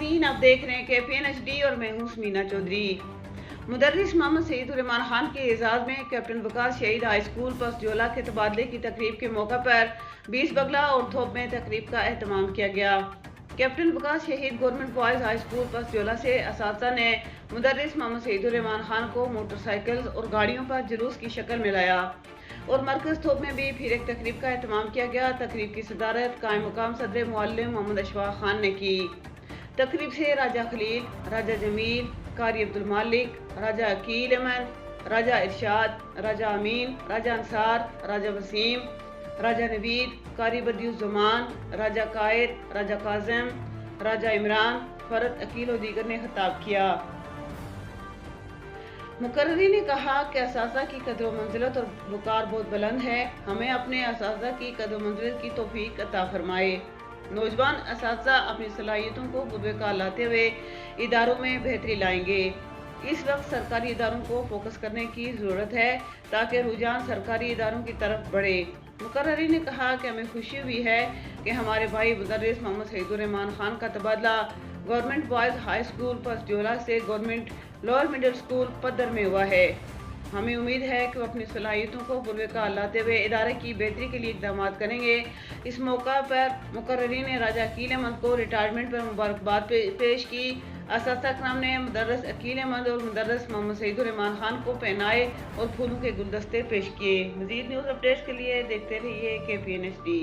नाज़रीन, आप देख रहे हैं KPN HD और मैं हूँ समीना चौधरी। मुदर्रिस मोहम्मद सईदुर्रहमान खान के एजाज़ में कैप्टन वकास शहीद हाई स्कूल पसजोला के तबादले की तकरीब के मौका पर 20 बगला और थोप में तकरीब का एहतमाम किया गया। कैप्टन वकास शहीद गवर्नमेंट बॉयज़ हाई स्कूल पसजोला से असातिज़ा ने मुदर्रिस मोहम्मद सईदुर्रहमान खान को मोटरसाइकिल और गाड़ियों पर जुलूस की शक्ल में लाया और मरकज़ थोप में भी फिर एक तकरीब का एहतमाम किया गया। तकरीब की सदारत कायम मुकाम सदर मुअल्लिम मोहम्मद अशफाक खान ने की। तकरीब से राजा खलील, राजा जमील, कारी अब्दुल मालिक, राजा अकील अमन, राजा इरशाद, राजा अमीन, राजा अंसार, राजा वसीम, राजा नवीद, कारी बदियुज़्ज़मान, राजा कायद, राजा काज़म, राजा इमरान, फरत अकील और दीगर ने खिताब किया। मुकर्ररी ने कहा कि असातिज़ा की कदर मंजिलत और वक़ार बहुत बुलंद है। हमें अपने असातिज़ा की कदर मंजिलत की तौफीक अता फरमाए। नौजवान असातिज़ा अपनी सलाहियतों को बुरकार लाते हुए इदारों में बेहतरी लाएंगे। इस वक्त सरकारी इदारों को फोकस करने की ज़रूरत है ताकि रुझान सरकारी इदारों की तरफ बढ़े। मुकर्ररी ने कहा कि हमें खुशी हुई है कि हमारे भाई मुदर्रिस मोहम्मद सईदुर्रहमान खान का तबादला गवर्नमेंट बॉयज़ हाई स्कूल पसजोला से government lower middle school Paddar में हुआ है। हमें उम्मीद है कि वो अपनी सलाहियतों को बुरकार लाते हुए इदारे की बेहतरी के लिए इक़दाम करेंगे। इस मौका पर मुकर्ररी ने राजा अकील अहमद को रिटायरमेंट पर मुबारकबाद पेश की। असातिज़ा कराम ने मुदर्रिस अकील अहमद और मुदर्रिस मोहम्मद सईदुर्रहमान खान को पहनाए और फूलों के गुलदस्ते पेश किए। मज़ीद न्यूज़ अपडेट्स के लिए देखते रहिए KPN HD।